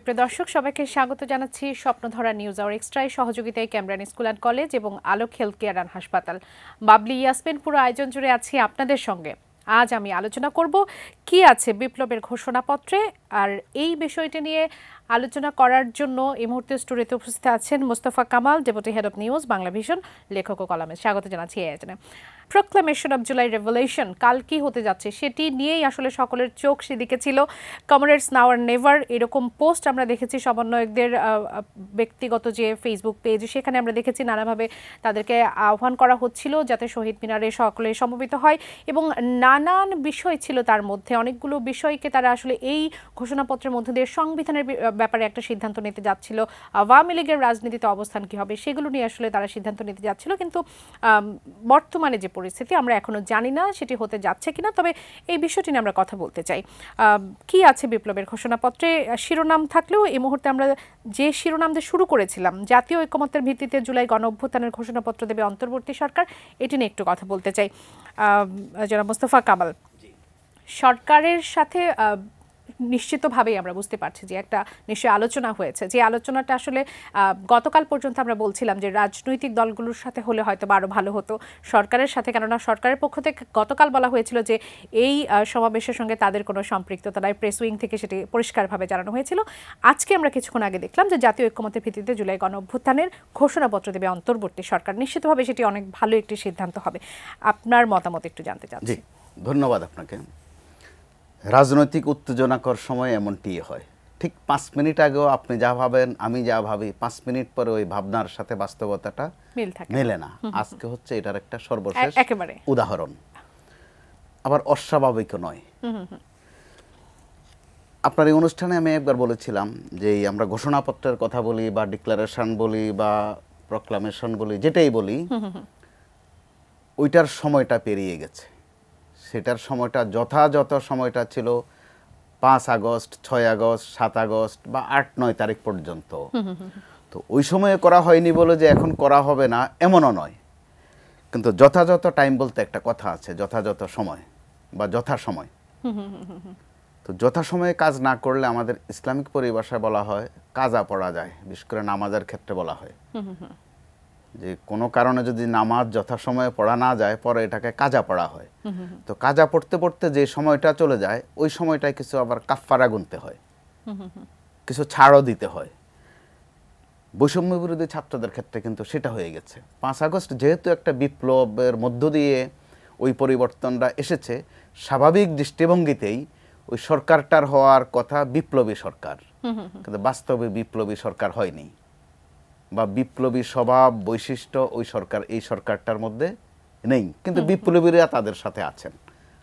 সুপ্রিয় দর্শক সবাইকে স্বাগত জানাচ্ছি স্বপ্নধরা নিউজ আওয়ার এক্সট্রায় সহযোগিতায় ক্যামরান স্কুল অ্যান্ড কলেজ এবং আলোক হেলথ কেয়ার অ্যান্ড হাসপাতাল। বাবলি ইয়াসমিন পুরো আয়োজন জুড়ে আছি আপনাদের সঙ্গে। আজ আমি আলোচনা করব কি আছে বিপ্লবের ঘোষণাপত্রে, আর এই বিষয়টি নিয়ে আলোচনা করার জন্য এই মুহূর্তে স্টুডিওতে উপস্থিত আছেন Mostafa Kamal, deputy head of news Bangla vision, লেখক ও কলামিস্ট। স্বাগত জানাচ্ছি এই আয়োজনে। প্রোক্লামেশন অফ জুলাই রেভলিউশন কাল কি হতে যাচ্ছে সেটি নিয়েই আসলে সকলের চোখ সেদিকে ছিল। কমরেডস নাও আর নেভার এরকম পোস্ট আমরা দেখেছি সমন্বয়কদের ব্যক্তিগত যে ফেসবুক পেজ, সেখানে আমরা দেখেছি নানাভাবে তাদেরকে আহ্বান করা হচ্ছিল যাতে শহীদ মিনারে সকলে সমবেত হয়, এবং নানান বিষয় ছিল তার মধ্যে। অনেকগুলো বিষয়কে তারা আসলে এই ঘোষণাপত্রের মধ্যে দিয়ে সংবিধানের ব্যাপারে একটা সিদ্ধান্ত নিতে যাচ্ছিল, আওয়ামী লীগের রাজনীতিতে অবস্থান কি হবে সেগুলো নিয়ে আসলে তারা সিদ্ধান্ত নিতে যাচ্ছিল। কিন্তু বর্তমানে যে পরিস্থিতি আমরা এখনো জানি না সেটি হতে যাচ্ছে কিনা, তবে এই বিষয়টি নিয়ে আমরা কথা বলতে চাই। কি আছে বিপ্লবের ঘোষণাপত্রে শিরোনাম থাকলেও এই মুহূর্তে আমরা যে শিরোনাম দিয়ে শুরু করেছিলাম, জাতীয় ঐকমত্যের ভিত্তিতে জুলাই গণ অভ্যুত্থানের ঘোষণাপত্র দেবে অন্তর্বর্তী সরকার, এটি নিয়ে একটু কথা বলতে চাই। জনাব মোস্তফা কামাল, সরকারের সাথে নিশ্চিতভাবেই আমরা বুঝতে পারছি যে একটা নিশ্চয়ই আলোচনা হয়েছে, যে আলোচনাটা আসলে গতকাল পর্যন্ত আমরা বলছিলাম যে রাজনৈতিক দলগুলোর সাথে হলে হয়তো আরও ভালো হতো, সরকারের সাথে, কেননা সরকারের পক্ষ থেকে গতকাল বলা হয়েছিল যে এই সমাবেশের সঙ্গে তাদের কোনো সম্পৃক্ততা নাই, প্রেস উইং থেকে সেটি পরিষ্কারভাবে জানানো হয়েছিল। আজকে আমরা কিছুক্ষণ আগে দেখলাম যে জাতীয় ঐকমত্যের ভিত্তিতে জুলাই গণ অভ্যুত্থানের ঘোষণাপত্র দেবে অন্তর্বর্তী সরকার। নিশ্চিতভাবে সেটি অনেক ভালো একটি সিদ্ধান্ত হবে। আপনার মতামত একটু জানতে চাচ্ছি। ধন্যবাদ আপনাকে। রাজনৈতিক উত্তেজনাকর সময় এমনটি হয়। ঠিক 5 মিনিট আগেও আপনি যা ভাবেন আমি যা ভাবি 5 মিনিট পরে ওই ভাবনার সাথে বাস্তবতাটা মেলে না। আজকে হচ্ছে এটার একটা সর্বশেষ উদাহরণ, আবার অস্বাভাবিক নয়। আপনার এই অনুষ্ঠানে আমি একবার বলেছিলাম যে আমরা ঘোষণাপত্রের কথা বলি বা ডিক্লারেশন বলি বা প্রক্লামেশন বলি, যেটাই বলি, ওইটার সময়টা পেরিয়ে গেছে। সেটার সময়টা যথাযথ সময়টা ছিল 5 আগস্ট, 6 আগস্ট, 7 আগস্ট বা 8-9 তারিখ পর্যন্ত। তো ওই সময়ে করা হয়নি বলে যে এখন করা হবে না এমনও নয়, কিন্তু যথাযথ টাইম বলতে একটা কথা আছে, যথাযথ সময় বা যথাসময়। তো যথাসময়ে কাজ না করলে আমাদের ইসলামিক পরিভাষায় বলা হয় কাজা পড়া যায়, বিশেষ করে নামাজের ক্ষেত্রে বলা হয় যে কোনো কারণে যদি নামাজ যথাসময়ে পড়া না যায় পরে এটাকে কাজা পড়া হয়। তো কাজা পড়তে পড়তে যে সময়টা চলে যায় ওই সময়টায় কিছু আবার কাফফারা গুনতে হয়, কিছু ছাড়ও দিতে হয়। বৈষম্য বিরোধী ছাত্রদের ক্ষেত্রে কিন্তু সেটা হয়ে গেছে। 5 আগস্ট যেহেতু একটা বিপ্লবের মধ্য দিয়ে ওই পরিবর্তনটা এসেছে, স্বাভাবিক দৃষ্টিভঙ্গিতেই ওই সরকারটার হওয়ার কথা বিপ্লবী সরকার, কিন্তু বাস্তবে বিপ্লবী সরকার হয়নি, বা বিপ্লবী স্বভাব বৈশিষ্ট্য ওই সরকার এই সরকারটার মধ্যে নেই, কিন্তু বিপ্লবীরা তাদের সাথে আছেন।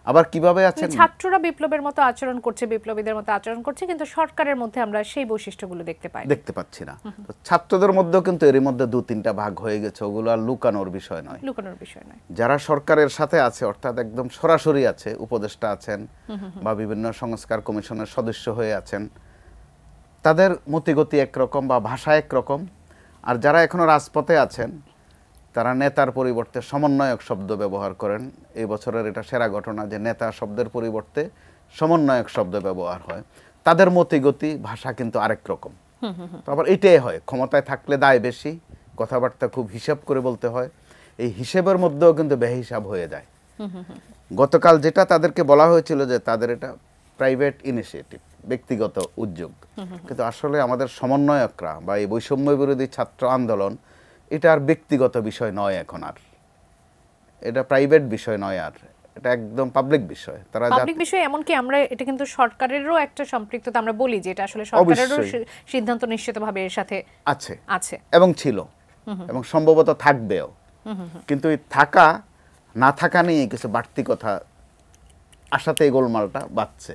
আবার কিভাবে আছেন? ছাত্ররা বিপ্লবের মতো আচরণ করছে, বিপ্লবীদের মতো আচরণ করছে, কিন্তু সরকারের মধ্যে আমরা সেই বৈশিষ্ট্যগুলো দেখতে পাচ্ছি না। তো ছাত্রদের মধ্যেও কিন্তু এর মধ্যে 2-3টা ভাগ হয়ে গেছে, ওগুলো আর লুকানোর বিষয় নয়। যারা সরকারের সাথে আছে, অর্থাৎ একদম সরাসরি আছে, উপদেষ্টা আছেন বা বিভিন্ন সংস্কার কমিশনের সদস্য হয়ে আছেন, তাদের মতিগতি একরকম বা ভাষা একরকম। আর যারা এখনো রাজপথে আছেন তারা নেতার পরিবর্তে সমন্বয়ক শব্দ ব্যবহার করেন। এই বছরের এটা সেরা ঘটনা যে নেতা শব্দের পরিবর্তে সমন্বয়ক শব্দ ব্যবহার হয়। তাদের মতিগতি ভাষা কিন্তু আরেক রকম। তো আবার এটাই হয়, ক্ষমতায় থাকলে দায় বেশি, কথাবার্তা খুব হিসাব করে বলতে হয়, এই হিসেবের মধ্যেও কিন্তু বেহিসাব হয়ে যায়। গতকাল যেটা তাদেরকে বলা হয়েছিল যে তাদের এটা প্রাইভেট ইনিশিয়েটিভ, ব্যক্তিগত উদ্যোগ, কিন্তু আসলে আমাদের সমন্বয়করা বা এই বৈষম্য বিরোধী ছাত্র আন্দোলন এটা আর ব্যক্তিগত বিষয় নয়, এখন আর এটা প্রাইভেট বিষয় নয়, আর এটা একদম পাবলিক বিষয়। তারা পাবলিক বিষয়, এমনকি আমরা এটা কিন্তু সরকারেরও একটা সম্পৃক্ততা, আমরা বলি যে এটা আসলে সরকারেরও সিদ্ধান্ত নিশ্চিতভাবে এর সাথে আছে এবং ছিল এবং সম্ভবত থাকবেও। কিন্তু এই থাকা না থাকা নিয়ে কিছু বাড়তি কথা আশাতে এই গোলমালটা বাড়ছে,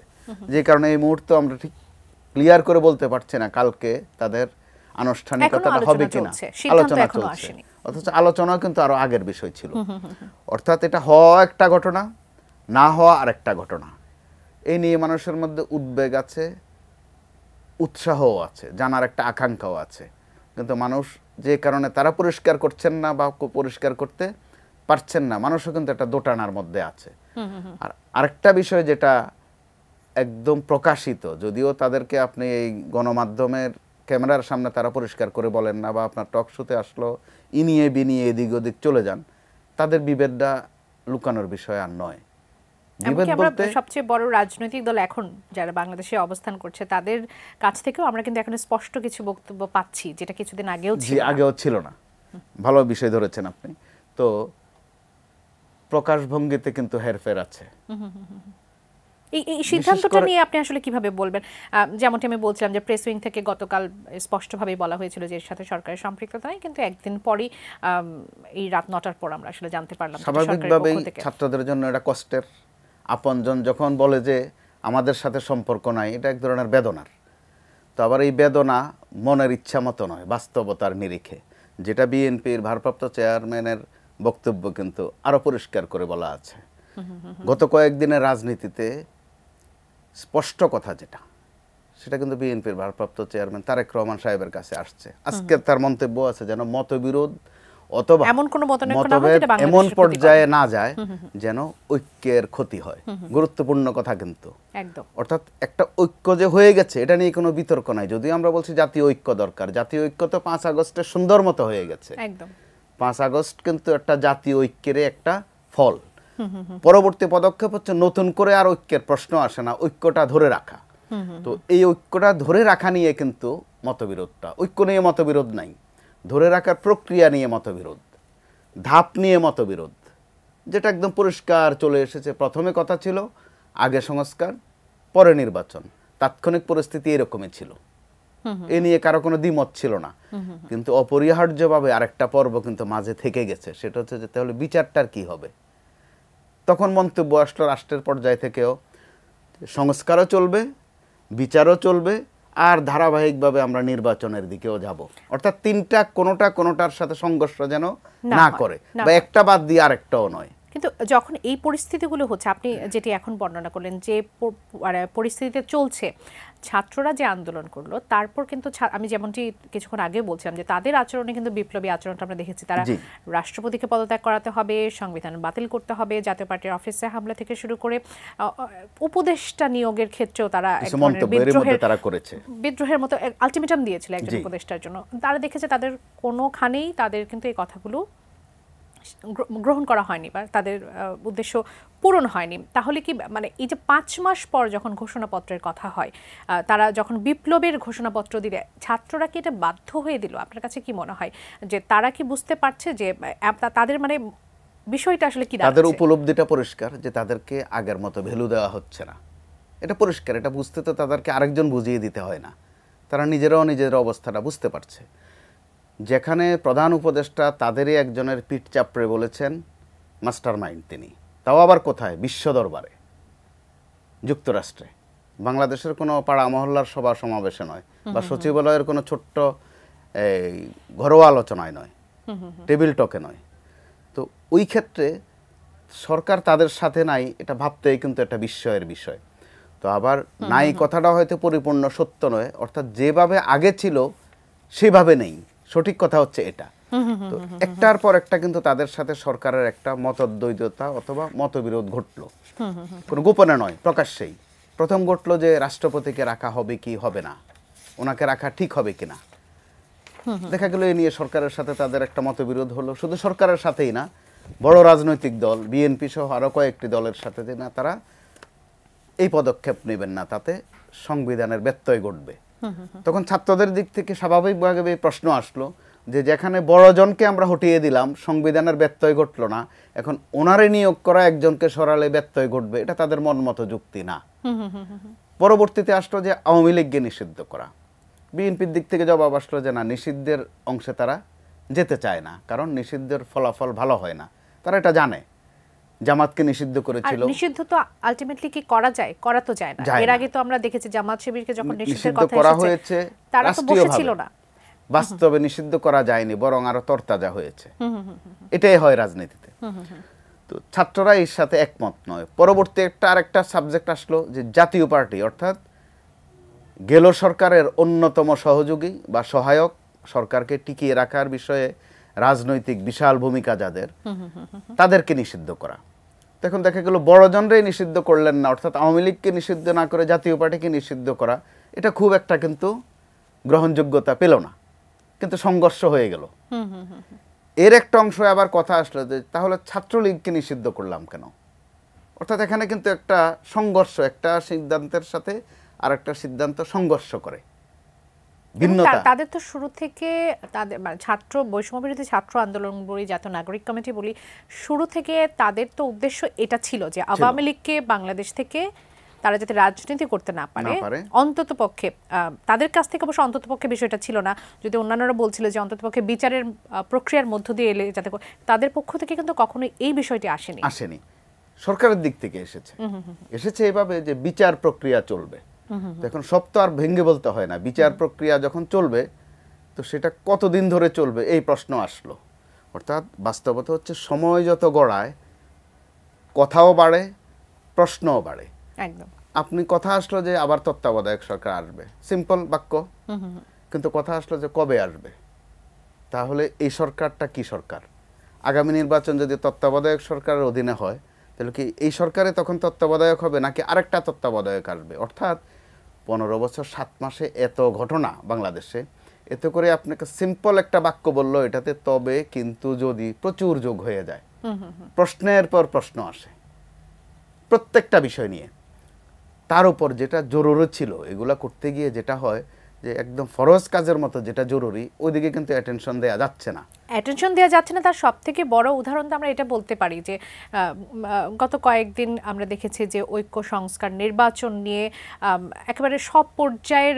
যে কারণে এই মুহূর্তে আমরা ঠিক ক্লিয়ার করে বলতে পারছি না কালকে তাদের আনুষ্ঠানিকতা হবে কিনা। আলোচনা চলছে, অথচ আলোচনাও কিন্তু আরো আগের বিষয় ছিল। অর্থাৎ এটা হওয়া একটা ঘটনা, না হওয়া আরেকটা ঘটনা। এই নিয়ে মানুষের মধ্যে উদ্বেগ আছে, উৎসাহও আছে, জানার একটা আকাঙ্ক্ষাও আছে, কিন্তু মানুষ যে কারণে তারা পরিষ্কার করছেন না বা পরিষ্কার করতে পারছেন না, মানুষও কিন্তু একটা দোটানার মধ্যে আছে। আর আরেকটা বিষয় যেটা একদম প্রকাশিত, যদিও তাদেরকে আপনি এই গণমাধ্যমের ক্যামেরার সামনে তারা পরিষ্কার করে বলেন না, বা আপনার টক শোতে আসলো ইনিয়ে বিনিয়ে এদিক ওদিক চলে যান, তাদের বিভেদটা লুকানোর বিষয় আর নয়। বিভেদ বলতে সবচেয়ে বড় রাজনৈতিক দল এখন যারা বাংলাদেশে অবস্থান করছে তাদের কাছ থেকেও আমরা কিন্তু এখন স্পষ্ট কিছু বক্তব্য পাচ্ছি, যেটা কিছুদিন আগেও ছিল না। ভালো বিষয় ধরেছেন আপনি। তো প্রকাশভঙ্গিতে কিন্তু হেরফের আছে। এই সিদ্ধান্তটা নিয়ে আপনি আসলে কিভাবে বলবেন? যেমনটি আমি বলছিলাম যে প্রেস উইং থেকে গতকাল স্পষ্টভাবে বলা হয়েছিল যে এর সাথে সরকারের সম্পৃক্ততা নেই, কিন্তু একদিন পরই এই রাত 9টার পর আমরা আসলে জানতে পারলাম স্বাভাবিকভাবেই ছাত্রদের জন্য এটা কষ্টের। আপনজন যখন বলে যে আমাদের সাথে সম্পর্ক নাই, এটা এক ধরনের বেদনার। তো আবার এই বেদনা মনের ইচ্ছা মতো নয়, বাস্তবতার নিরিখে। যেটা বিএনপির ভারপ্রাপ্ত চেয়ারম্যানের বক্তব্য কিন্তু আরো পরিষ্কার করে বলা আছে। গত কয়েকদিনের রাজনীতিতে স্পষ্ট কথা যেটা, সেটা কিন্তু বিএনপির ভারপ্রাপ্ত চেয়ারম্যান তারেক রহমান সাহেবের কাছে আসছে। আজকে তার মন্তব্য আছে যেন মতবিরোধ অথবা মতভেদ এমন পর্যায়ে না যায় যেন ঐক্যের ক্ষতি হয়। গুরুত্বপূর্ণ কথা কিন্তু, অর্থাৎ একটা ঐক্য যে হয়ে গেছে এটা নিয়ে কোনো বিতর্ক নাই। যদিও আমরা বলছি জাতীয় ঐক্য দরকার, জাতীয় ঐক্য তো 5 আগস্টের সুন্দর মতো হয়ে গেছে। 5 আগস্ট কিন্তু একটা জাতীয় ঐক্যের একটা ফল। পরবর্তী পদক্ষেপ হচ্ছে নতুন করে আর ঐক্যের প্রশ্ন আসে না, ঐক্যটা ধরে রাখা। তো এই ঐক্যটা ধরে রাখা নিয়ে কিন্তু মতবিরোধটা, ঐক্য নিয়ে মতবিরোধ নাই, ধরে রাখার প্রক্রিয়া নিয়ে মতবিরোধ, ধাপ নিয়ে মতবিরোধ, যেটা একদম পরিষ্কার চলে এসেছে। প্রথমে কথা ছিল আগে সংস্কার পরে নির্বাচন, তাৎক্ষণিক পরিস্থিতি এরকমই ছিল, এ নিয়ে কারো কোনো দ্বিমত ছিল না। কিন্তু অপরিহার্যভাবে আরেকটা পর্ব কিন্তু মাঝে থেকে গেছে, সেটা হচ্ছে যে তাহলে বিচারটার কি হবে। তখন মন্তব্য আসলো রাষ্ট্রের পর্যায় থেকেও, সংস্কারও চলবে, বিচারও চলবে, আর ধারাবাহিকভাবে আমরা নির্বাচনের দিকেও যাব। অর্থাৎ তিনটা কোনোটার সাথে সংঘর্ষ যেন না করে, বা একটা বাদ দিয়ে আরেকটাও নয়। কিন্তু যখন এই পরিস্থিতিগুলো হচ্ছে, আপনি যেটি এখন বর্ণনা করলেন যে পরিস্থিতিতে চলছে, ছাত্ররা যে আন্দোলন করলো তারপর কিন্তু আমি যেমনটি কিছুক্ষণ আগে বলছিলাম যে তাদের আচরণে কিন্তু বিপ্লবী আচরণটা আমরা দেখেছি। তারা রাষ্ট্রপতিকে পদত্যাগ করাতে হবে, সংবিধান বাতিল করতে হবে, জাতীয় পার্টির অফিসে হামলা থেকে শুরু করে উপদেষ্টা নিয়োগের ক্ষেত্রেও তারা বিদ্রোহের মতো আলটিমেটাম দিয়েছিল একজন উপদেষ্টার জন্য। তারা দেখেছে তাদের কোনোখানেই তাদের কিন্তু এই কথাগুলো গ্রহণ করা হয়নি বা তাদের উদ্দেশ্য পূরণ হয়নি। তাহলে কি মানে এই যে 5 মাস পর যখন ঘোষণাপত্রের কথা হয়, তারা যখন বিপ্লবের ঘোষণাপত্র দিলে ছাত্ররা কি এটা বাধ্য হয়ে দিল? আপনার কাছে কি মনে হয় যে তারা কি বুঝতে পারছে যে তাদের মানে বিষয়টা আসলে কি? তাদের উপলব্ধিটা পরিষ্কার যে তাদেরকে আগের মতো ভ্যালু দেওয়া হচ্ছে না, এটা পরিষ্কার। এটা বুঝতে তো তাদেরকে আরেকজন বুঝিয়ে দিতে হয় না, তারা নিজেরাও নিজের অবস্থাটা বুঝতে পারছে। যেখানে প্রধান উপদেষ্টা তাদেরই একজনের পিঠ চাপড়ে বলেছেন মাস্টার মাইন্ড তিনি, তাও আবার কোথায়? বিশ্ব দরবারে, যুক্তরাষ্ট্রে। বাংলাদেশের কোনো পাড়া মহল্লার সভা সমাবেশে নয়, বা সচিবালয়ের কোনো ছোট্ট ঘরোয়া আলোচনায় নয়, টেবিল টকে নয়। তো ওই ক্ষেত্রে সরকার তাদের সাথে নাই, এটা ভাবতেই কিন্তু একটা বিস্ময়ের বিষয়। তো আবার নাই কথাটা হয়তো পরিপূর্ণ সত্য নয়, অর্থাৎ যেভাবে আগে ছিল সেভাবে নেই, সঠিক কথা হচ্ছে এটা। তো একটার পর একটা কিন্তু তাদের সাথে সরকারের একটা মতদ্বৈধতা অথবা মতবিরোধ ঘটলো, কোনো গোপনে নয়, প্রকাশ্যেই। প্রথম ঘটলো যে রাষ্ট্রপতিকে রাখা হবে কি হবে না, ওনাকে রাখা ঠিক হবে কিনা। দেখা গেল এ নিয়ে সরকারের সাথে তাদের একটা মতবিরোধ হলো। শুধু সরকারের সাথেই না, বড় রাজনৈতিক দল বিএনপি সহ আরো কয়েকটি দলের সাথে যে না, তারা এই পদক্ষেপ নেবেন না, তাতে সংবিধানের ব্যত্যয় ঘটবে। তখন ছাত্রদের দিক থেকে স্বাভাবিকভাবে প্রশ্ন আসলো যে যেখানে বড়জনকে আমরা হটিয়ে দিলাম, সংবিধানের ব্যত্যয় ঘটলো না, এখন ওনারে নিয়োগ করা একজনকে সরালে ব্যত্যয় ঘটবে, এটা তাদের মন মতো যুক্তি না। পরবর্তীতে আসলো যে আওয়ামী লীগকে নিষিদ্ধ করা। বিএনপির দিক থেকে জবাব আসলো যে না, নিষিদ্ধের অংশে তারা যেতে চায় না, কারণ নিষিদ্ধের ফলাফল ভালো হয় না, তারা এটা জানে। জামাতকে নিষিদ্ধ করেছিল, নিষিদ্ধ তো আলটিমেটলি কি করা যায়? করা তো যায় না। এর আগে তো আমরা দেখেছি জামাত শিবিরকে যখন নিষিদ্ধের কথা করা হয়েছে, তারা তো বসেছিল না। বাস্তবে নিষিদ্ধ করা যায়নি, বরং আরো তরতাজা হয়েছে। এটাই হয় রাজনীতিতে। তো ছাত্ররা এর সাথে একমত নয়। পরবর্তী আরেকটা সাবজেক্ট আসলো যে জাতীয় পার্টি, অর্থাৎ গেল সরকারের অন্যতম সহযোগী বা সহায়ক, সরকারকে টিকিয়ে রাখার বিষয়ে রাজনৈতিক বিশাল ভূমিকা যাদের, তাদেরকে নিষিদ্ধ করা। তখন দেখা গেল বড়জনরাই নিষিদ্ধ করলেন না, অর্থাৎ আওয়ামী লীগকে নিষিদ্ধ না করে জাতীয় পার্টিকে নিষিদ্ধ করা, এটা খুব একটা কিন্তু গ্রহণযোগ্যতা পেল না, কিন্তু সংঘর্ষ হয়ে গেল। এর একটা অংশ আবার কথা আসলো যে তাহলে ছাত্রলীগকে নিষিদ্ধ করলাম কেন? অর্থাৎ এখানে কিন্তু একটা সংঘর্ষ, একটা সিদ্ধান্তের সাথে আর একটা সিদ্ধান্ত সংঘর্ষ করে, ভিন্নতা। তাদের তো শুরু থেকে তাদের মানে ছাত্র বৈষম্য বিরোধী ছাত্র আন্দোলন বলি, জাতীয় নাগরিক কমিটি বলি, শুরু থেকে তাদের তো উদ্দেশ্য এটা ছিল যে আওয়ামী লীগকে বাংলাদেশ থেকে তারা যাতে রাজনীতি করতে না পারে, অন্তত পক্ষে তাদের কাছ থেকে অবশ্য অন্তত পক্ষে বিষয়টা ছিল না, যদি অন্যান্যরা বলছিল যে অন্তত পক্ষে বিচারের প্রক্রিয়ার মধ্য দিয়ে এলে যাতে, তাদের পক্ষ থেকে কিন্তু কখনোই এই বিষয়টি আসেনি। সরকারের দিক থেকে এসেছে এভাবে যে বিচার প্রক্রিয়া চলবে। এখন সব তো আর ভেঙে বলতে হয় না, বিচার প্রক্রিয়া যখন চলবে তো সেটা কতদিন ধরে চলবে এই প্রশ্ন আসলো। অর্থাৎ বাস্তবতা হচ্ছে সময় যত গড়ায় কথাও বাড়ে, প্রশ্নও বাড়ে। একদম। আপনি কথা আসলো যে আবার তত্ত্বাবধায়ক সরকার আসবে, সিম্পল বাক্য, কিন্তু কথা আসলো যে কবে আসবে? তাহলে এই সরকারটা কি সরকার? আগামী নির্বাচন যদি তত্ত্বাবধায়ক সরকারের অধীনে হয় তাহলে কি এই সরকারে তখন তত্ত্বাবধায়ক হবে নাকি আরেকটা তত্ত্বাবধায়ক আসবে? অর্থাৎ 15 বছর 7 মাসে এত ঘটনা বাংলাদেশে, এতে করে আপনাকে সিম্পল একটা বাক্য বললো এটাতে, তবে কিন্তু যদি প্রচুর যোগ হয়ে যায়, প্রশ্নের পর প্রশ্ন আসে প্রত্যেকটা বিষয় নিয়ে, তার উপর যেটা জরুরি ছিল এগুলা করতে গিয়ে যেটা হয় যে একদম ফরজ কাজের মতো যেটা জরুরি ওইদিকে কিন্তু অ্যাটেনশন দেওয়া যাচ্ছে না। তার সব থেকে বড় উদাহরণ তো আমরা এটা বলতে পারি যে গত কয়েকদিন আমরা দেখেছি যে ঐক্য সংস্কার নির্বাচন নিয়ে একেবারে সব পর্যায়ের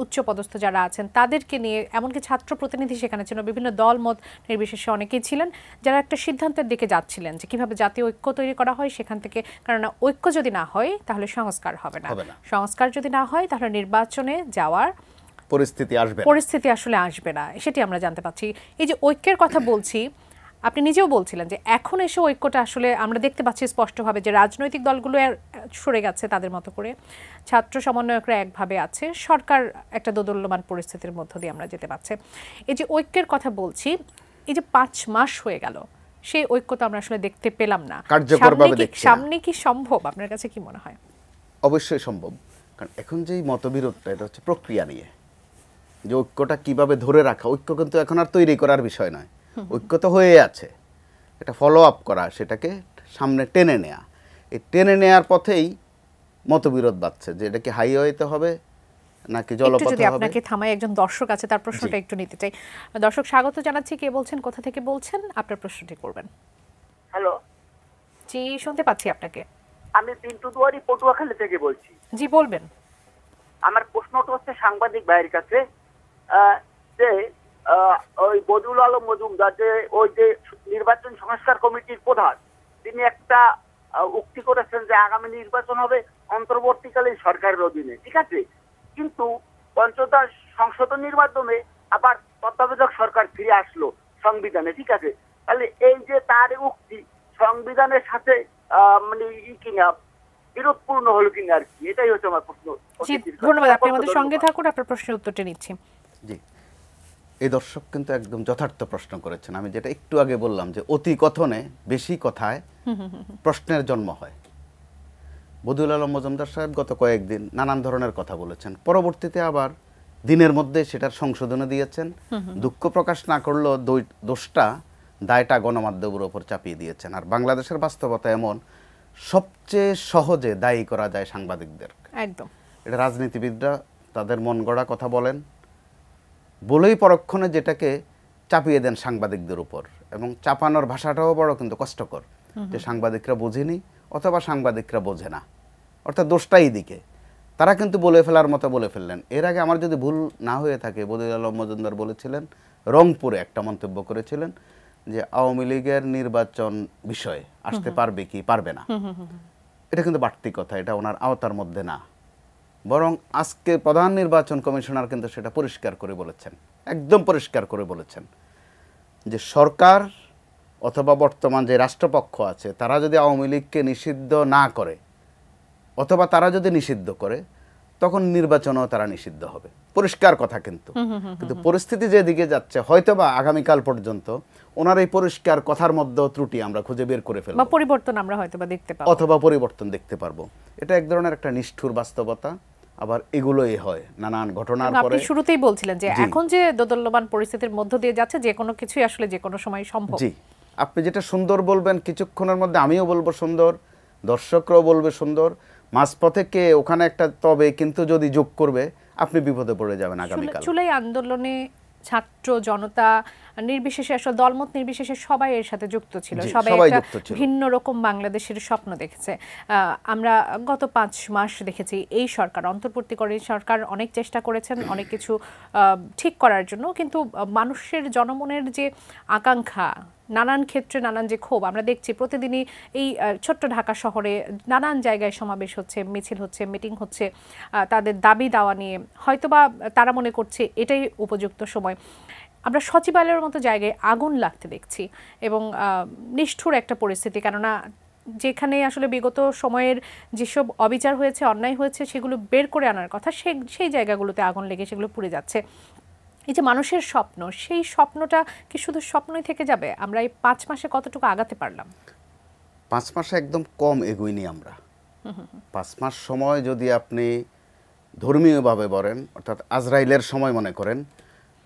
উচ্চপদস্থ যারা আছেন তাদেরকে নিয়ে, এমনকি ছাত্র প্রতিনিধি সেখানে ছিল, বিভিন্ন দল মত নির্বিশেষে অনেকেই ছিলেন যারা একটা সিদ্ধান্তের দিকে যাচ্ছিলেন যে কিভাবে জাতীয় ঐক্য তৈরি করা হয় সেখান থেকে, কারণ ঐক্য যদি না হয় তাহলে সংস্কার হবে না, সংস্কার যদি না হয় তাহলে নির্বাচনে যাওয়ার পরিস্থিতি আসলে আসবে না, সেটি আমরা জানতে পাচ্ছি। এই যে ঐক্যের কথা বলছি, আপনি নিজেও বলছিলেন যে এখন এসে ঐক্যটা আসলে আমরা দেখতে পাচ্ছি স্পষ্টভাবে যে রাজনৈতিক দলগুলো সরে গেছে তাদের মতো করে, ছাত্র সমন্বয়করা একভাবে আছে, সরকার একটা দোদুল্যমান পরিস্থিতির মধ্য দিয়ে আমরা যেতে পারছি। এই যে ঐক্যের কথা বলছি, এই যে 5 মাস হয়ে গেল, সেই ঐক্য তো আমরা আসলে দেখতে পেলাম না। সামনে কি সম্ভব? আপনার কাছে কি মনে হয়? অবশ্যই সম্ভব, কারণ এখন যেই মতবিরোধটা এটা হচ্ছে প্রক্রিয়া নিয়ে, যে ঐক্যটা কিভাবে ধরে রাখা। ঐক্য কিন্তু এখন আর তৈরি করার বিষয় নয়, ঐক্য তো হয়ে আছে, এটা ফলো আপ করা, সেটাকে সামনে টেনে নেয়া। এই টেনে নেয়ার পথেই মতবিরোধ বাড়ছে যে এটা কি হাইওয়েতে হবে নাকি জলপথে হবে। যদি আপনাকে থামাই, একজন দর্শক আছে, তার প্রশ্নটা একটু নিতে চাই। দর্শক স্বাগত জানাচ্ছি, কে বলছেন, কোথা থেকে বলছেন, আপনার প্রশ্নটি করবেন। হ্যালো, জি শুনতে পাচ্ছি আপনাকে। আমি পিন্টু দুয়ারি পটুয়াখালী থেকে বলছি। জি বলবেন। আমার প্রশ্নটা হচ্ছে সাংবাদিক ভাইয়ের কাছে, যে ওই বদিউল আলম মজুমদার যে ওই যে নির্বাচন সংস্কার কমিটির প্রধান, তিনি একটা উক্তি করেছেন যে আগামী নির্বাচন হবে অন্তর্বর্তীকালীন সরকারের অধীনে, ঠিক আছে, কিন্তু পঞ্চদশ সংশোধনীর মাধ্যমে আবার তত্ত্বাবধায়ক সরকার ফিরে আসলো সংবিধানে, ঠিক আছে, তাহলে এই যে তার উক্তি সংবিধানের সাথে মানে কিনা বিরোধপূর্ণ হলো কিনা আর কি, এটাই হচ্ছে আমার প্রশ্ন। ধন্যবাদ, আপনি আমাদের সঙ্গে থাকুন, আপনার প্রশ্নের উত্তরটি নিচ্ছি। জি, এই দর্শক কিন্তু একদম যথার্থ প্রশ্ন করেছেন। আমি যেটা একটু আগে বললাম যে অতি কথনে বেশি কথায় প্রশ্নের জন্ম হয়। বদিউল আলম মজুমদার সাহেব গত কয়েকদিন নানান ধরনের কথা বলেছেন, পরবর্তীতে আবার দিনের মধ্যে সেটার সংশোধনে দিয়েছেন, দুঃখ প্রকাশ না করলেও দোষটা দায়টা গণমাধ্যমের উপর চাপিয়ে দিয়েছেন। আর বাংলাদেশের বাস্তবতা এমন, সবচেয়ে সহজে দায়ী করা যায় সাংবাদিকদের। একদম, এটা রাজনীতিবিদরা তাদের মন গড়া কথা বলেন বলেই পরক্ষণে যেটাকে চাপিয়ে দেন সাংবাদিকদের উপর, এবং চাপানোর ভাষাটাও বড় কিন্তু কষ্টকর, যে সাংবাদিকরা বোঝেনি অথবা সাংবাদিকরা বোঝে না, অর্থাৎ দোষটাই দিকে তারা কিন্তু বলে ফেলার মতো বলে ফেললেন। এর আগে আমার যদি ভুল না হয়ে থাকে, বদিউল আলম মজুমদার বলেছিলেন, রংপুরে একটা মন্তব্য করেছিলেন যে আওয়ামী লীগের নির্বাচন বিষয়ে আসতে পারবে কি পারবে না, এটা কিন্তু বাড়তি কথা, এটা ওনার আওতার মধ্যে না। বরং আজকে প্রধান নির্বাচন কমিশনার কিন্তু সেটা পরিষ্কার করে বলেছেন, একদম পরিষ্কার করে বলেছেন যে সরকার অথবা বর্তমান যে রাষ্ট্রপক্ষ আছে তারা যদি আওয়ামী লীগকে নিষিদ্ধ না করে অথবা তারা যদি নিষিদ্ধ করে, তখন নির্বাচনও তারা নিষিদ্ধ হবে, পরিষ্কার কথা। কিন্তু পরিস্থিতি যেদিকে যাচ্ছে, হয়তোবা আগামীকাল পর্যন্ত ওনার এই পরিষ্কার কথার মধ্যেও ত্রুটি আমরা খুঁজে বের করে ফেলব, বা পরিবর্তন আমরা হয়তোবা দেখতে পাবো, অথবা পরিবর্তন দেখতে পারবো। এটা এক ধরনের একটা নিষ্ঠুর বাস্তবতা। আবার এগুলোই হয় নানান ঘটনার পরে। আপনি শুরুতেই বলছিলেন যে এখন যে দোদুল্যমান পরিস্থিতির মধ্য দিয়ে যাচ্ছে, যে কোনো কিছুই আসলে যে কোনো সময় সম্ভব। জি, আপনি যেটা সুন্দর বলবেন কিছুক্ষণের মধ্যে আমিও বলবো সুন্দর, দর্শকরাও বলবে সুন্দর, মাঝপথে কে ওখানে একটা তবে কিন্তু যদি যোগ করবে, আপনি বিপদে পড়ে যাবেন আগামীকাল। জুলাই আন্দোলনে ছাত্র জনতা নির্বিশেষে, আসলে দলমত নির্বিশেষে সবাই এর সাথে যুক্ত ছিল, সবাই একটা ভিন্ন রকম বাংলাদেশের স্বপ্ন দেখেছে। আমরা গত 5 মাস দেখেছি এই সরকার, অন্তর্বর্তীকালীন সরকার অনেক চেষ্টা করেছেন অনেক কিছু ঠিক করার জন্য, কিন্তু মানুষের জনমনের যে আকাঙ্ক্ষা, নানান ক্ষেত্রে নানান যে ক্ষোভ আমরা দেখছি প্রতিদিনই এই ছোট্ট ঢাকা শহরে নানান জায়গায় সমাবেশ হচ্ছে, মিছিল হচ্ছে, মিটিং হচ্ছে তাদের দাবি দাওয়া নিয়ে। হয়তোবা তারা মনে করছে এটাই উপযুক্ত সময়। আমরা সচিবালয়ের মতো জায়গায় আগুন লাগতে দেখছি এবং নিষ্ঠুর একটা পরিস্থিতি, কেননা যেখানে আসলে বিগত সময়ের যেসব অবিচার হয়েছে, অন্যায় হয়েছে, সেগুলো বের করে আনার কথা, সেই জায়গাগুলোতে আগুন লেগে সেগুলো পুড়ে যাচ্ছে। এই যে মানুষের স্বপ্ন, সেই স্বপ্নটা কি শুধু স্বপ্নই থেকে যাবে? আমরা এই 5 মাসে কতটুকু আগাতে পারলাম? 5 মাসে একদম কম এগোইনি আমরা। 5 মাস সময় যদি আপনি ধর্মীয়ভাবে বলেন, অর্থাৎ আজরাইলের সময় মনে করেন,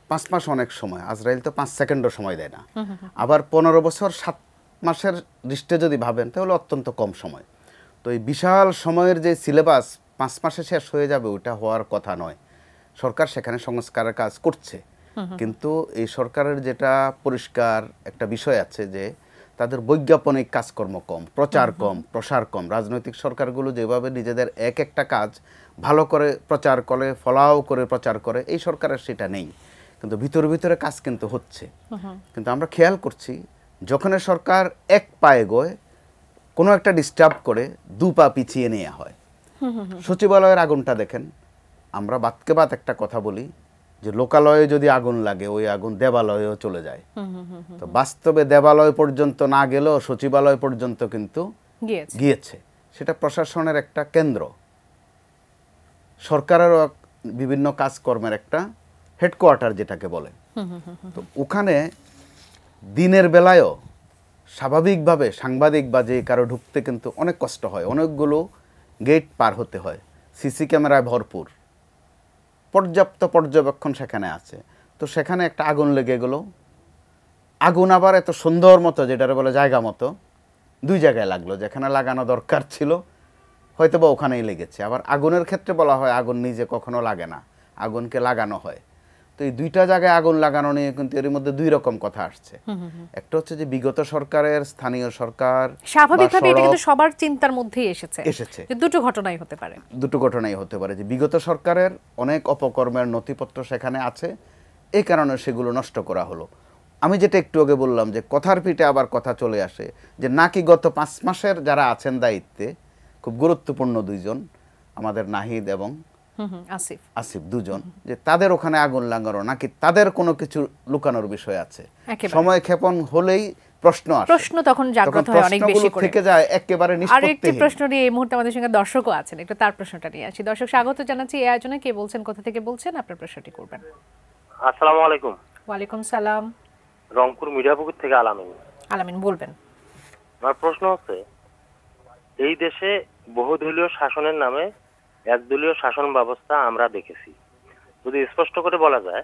5 মাস অনেক সময়। আজরাইল তো 5 সেকেন্ডও সময় দেয় না। আবার 15 বছর 7 মাসের দৃষ্টিতে যদি ভাবেন তাহলে অত্যন্ত কম সময়। তো এই বিশাল সময়ের যে সিলেবাস 5 মাসে শেষ হয়ে যাবে, ওটা হওয়ার কথা নয়। সরকার সেখানে সংস্কারের কাজ করছে, কিন্তু এই সরকারের যেটা পরিষ্কার একটা বিষয় আছে যে তাদের বৈজ্ঞাপনিক কাজকর্ম কম, প্রচার কম, প্রসার কম। রাজনৈতিক সরকারগুলো যেভাবে নিজেদের এক একটা কাজ ভালো করে প্রচার করে, ফলাও করে প্রচার করে, এই সরকারের সেটা নেই। কিন্তু ভিতরে ভিতরে কাজ কিন্তু হচ্ছে। কিন্তু আমরা খেয়াল করছি যখন সরকার এক পা এগোয়, কোনো একটা ডিস্টার্ব করে 2 পা পিছিয়ে নেওয়া হয়। সচিবালয়ের আগুনটা দেখেন, আমরা বাতকে বাত একটা কথা বলি যে লোকালয়ে যদি আগুন লাগে, ওই আগুন দেবালয়েও চলে যায়। তো বাস্তবে দেবালয় পর্যন্ত না গেলেও সচিবালয় পর্যন্ত কিন্তু গিয়েছে। সেটা প্রশাসনের একটা কেন্দ্র, সরকারেরও বিভিন্ন কাজকর্মের একটা হেডকোয়ার্টার যেটাকে বলে। তো ওখানে দিনের বেলায়ও স্বাভাবিকভাবে সাংবাদিক বা যে কারো ঢুকতে কিন্তু অনেক কষ্ট হয়, অনেকগুলো গেট পার হতে হয়, সিসি ক্যামেরায় ভরপুর, পর্যাপ্ত পর্যবেক্ষণ সেখানে আছে। তো সেখানে একটা আগুন লেগে গেল। আগুন আবার এত সুন্দর মতো, যেটারে বলে জায়গা মতো, 2 জায়গায় লাগলো। যেখানে লাগানো দরকার ছিল হয়তো বা ওখানেই লেগেছে। আবার আগুনের ক্ষেত্রে বলা হয় আগুন নিজে কখনো লাগে না, আগুনকে লাগানো হয়। তো এই 2টা জায়গায় আগুন লাগানো নিয়ে কিন্তু এর মধ্যে 2 রকম কথা আসছে। একটা হচ্ছে যে বিগত সরকারের, স্থানীয় সরকার, স্বাভাবিকভাবে এটা কিন্তু সবার চিন্তার মধ্যেই এসেছে যে 2টো ঘটনাই হতে পারে। 2টো ঘটনাই হতে পারে যে বিগত সরকারের অনেক অপকর্মের নথিপত্র সেখানে আছে, এই কারণে সেগুলো নষ্ট করা হলো। আমি যেটা একটু আগে বললাম যে কথার পিঠে আবার কথা চলে আসে যে নাকি গত 5 মাসের যারা আছেন দায়িত্বে, খুব গুরুত্বপূর্ণ 2 জন, আমাদের নাহিদ এবং আসিফ 2 জন, যে তাদের ওখানে আগুন লাগানো নাকি তাদের কোনো কিছু লুকানোর বিষয় আছে। সময় ক্ষেপণ হলেই প্রশ্ন তখন জাগ্রত হয় অনেক বেশি করে, থেকে যায় একেবারে নিষ্পত্তিহীন। আরেকটি প্রশ্ন নিয়ে এই মুহূর্তে আমাদের সঙ্গে দর্শকও আছেন, একটু তার প্রশ্নটা নিয়ে আসি। দর্শক স্বাগত জানাচ্ছি এই আয়োজনে। কে বলছেন, কোথা থেকে বলছেন, আপনার প্রশ্নটি করবেন। আসসালামু আলাইকুম। ওয়ালাইকুম সালাম। রংপুর মিডিয়াপুকুর থেকে আলামিন বলবেন। আমার প্রশ্ন হচ্ছে, এই দেশে বহুদলীয় শাসনের নামে একদলীয় শাসন ব্যবস্থা আমরা দেখেছি। যদি স্পষ্ট করে বলা যায়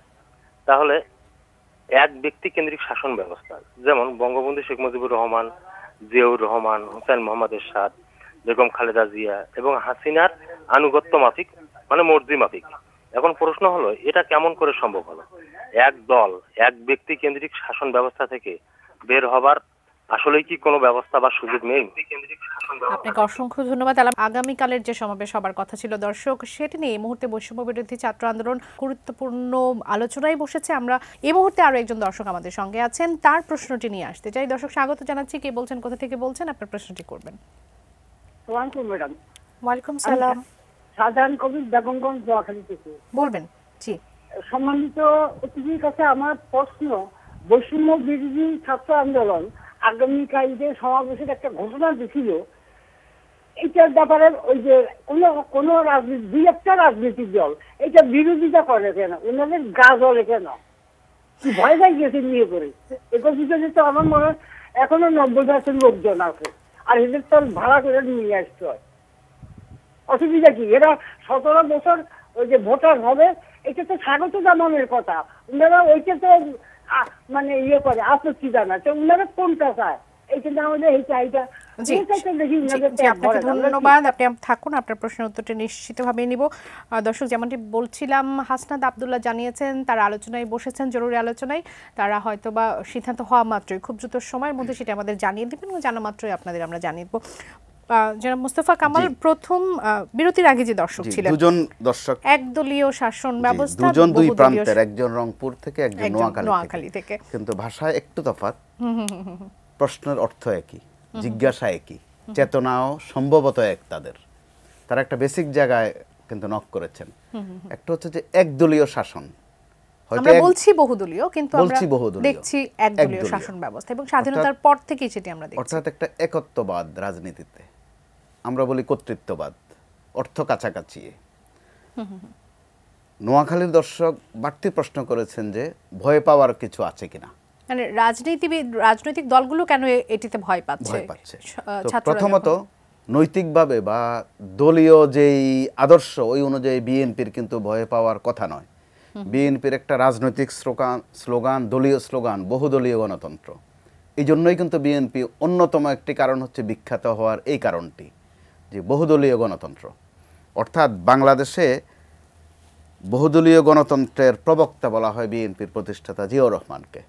তাহলে এক ব্যক্তি কেন্দ্রিক শাসন ব্যবস্থা, যেমন বঙ্গবন্ধু শেখ মুজিবুর রহমান, জিয়াউর রহমান, হোসেন মোহাম্মদ এরশাদ, বেগম খালেদা জিয়া এবং হাসিনার আনুগত্য মাফিক, মানে মর্জি মাফিক। এখন প্রশ্ন হলো, এটা কেমন করে সম্ভব হলো? এক দল, এক ব্যক্তি কেন্দ্রিক শাসন ব্যবস্থা থেকে বের হবার আসলে কি কোনো ব্যবস্থা বা সুযোগ নেই? আপনাকে অসংখ্য ধন্যবাদ। আগামীকালের যে সমাবেশ হবার কথা ছিল দর্শক, সেটি নিয়ে এই মুহূর্তে বৈষম্য বিরোধী ছাত্র আন্দোলন গুরুত্বপূর্ণ আলোচনায় বসেছে। আমরা এই মুহূর্তে আরো একজন দর্শক আমাদের সঙ্গে আছেন, তার প্রশ্নটি নিয়ে আসতে চাই। দর্শক স্বাগত জানাচ্ছি। কে বলছেন, কোথা থেকে বলছেন, আপনার প্রশ্নটি করবেন। ম্যাডাম। ওয়ালাইকুম সালাম। সাধারণ কবি বেগমগঞ্জ দোয়াখালী থেকে বলবেন। জি, সম্মানিত অতিথির কাছে আমার প্রশ্ন, বৈষম্য বিরোধী ছাত্র আন্দোলন আগামীকাল যে সমাবেশের একটা ঘোষণা দিছিল, এইটার ব্যাপারে ওই যে কোনো রাজনীতি, দুই একটা রাজনৈতিক দল এটা বিরোধিতা করে কেন? ওনাদের গা জ্বলে কেন? কি ভয় পাই গেছে নিয়ে করে? এটার পিছনে তো আমার মনে হয় এখনো 90% লোকজন আছে, আর এদের তো ভাড়া করে নিয়ে আসতে হয়। অসুবিধা কি? এরা 17 বছর ওই যে ভোটার হবে, এটা তো স্বাগত জানানোর কথা। ওনারা ওইটা তো মানে ইয়ে করে, আপত্তি জানাচ্ছে। ওনারা কোনটা চায়? এইটা না হলে এই চাইটা দেখি ওনাদের আপনাকে ধন্যবাদ। আপনি থাকুন, আপনার প্রশ্নের উত্তরটা নিশ্চিতভাবে নিব। দর্শক, যেমনটি বলছিলাম, হাসনাত আব্দুল্লাহ জানিয়েছেন তারা আলোচনায় বসেছেন, জরুরি আলোচনায়। তারা হয়তো বা সিদ্ধান্ত হওয়া মাত্রই, খুব দ্রুত সময়ের মধ্যে সেটা আমাদের জানিয়ে দেবেন, এবং জানা মাত্রই আপনাদের আমরা জানিয়ে দেবো। জনাব মুস্তাফা কামাল, প্রথম বিরতির আগে যে দর্শক ছিলেন, দুজন দর্শক, একদলীয় শাসন ব্যবস্থা, দুজন দুই প্রান্তের, একজন রংপুর থেকে, একজন নোয়াখালী থেকে, কিন্তু ভাষায় একটু তফাৎ, প্রশ্নের অর্থ একই, জিজ্ঞাসা একই, চেতনাও সম্ভবত এক তাদের। তারা একটা বেসিক জায়গায় কিন্তু নক করেছেন। একটা হচ্ছে যে একদলীয় শাসন, আমরা বলছি বহুদলীয়, কিন্তু আমরা দেখছি একদলীয় শাসন ব্যবস্থা, এবং স্বাধীনতার পর থেকেই সেটি আমরা দেখছি। অর্থাৎ একটা একত্ববাদ রাজনীতিতে, আমরা বলি কর্তৃত্ববাদ, অর্থ কাছাকাছি। নোয়াখালীর দর্শক বাড়তি প্রশ্ন করেছেন যে ভয় পাওয়ার কিছু আছে কিনা, মানে রাজনৈতিক দলগুলো কেন এটিতে ভয় পাচ্ছে? প্রথমত নৈতিকভাবে বা দলীয় যেই আদর্শ ওই অনুযায়ী বিএনপির কিন্তু ভয় পাওয়ার কথা নয়। বিএনপির একটা রাজনৈতিক স্লোগান, দলীয় স্লোগান বহুদলীয় গণতন্ত্র। এই জন্যই কিন্তু বিএনপি অন্যতম একটি কারণ হচ্ছে বিখ্যাত হওয়ার এই কারণটি যে বহুদলীয় গণতন্ত্র। অর্থাৎ বাংলাদেশে বহুদলীয় গণতন্ত্রের প্রবক্তা বলা হয় বিএনপির প্রতিষ্ঠাতা জিয়াউর রহমানকে,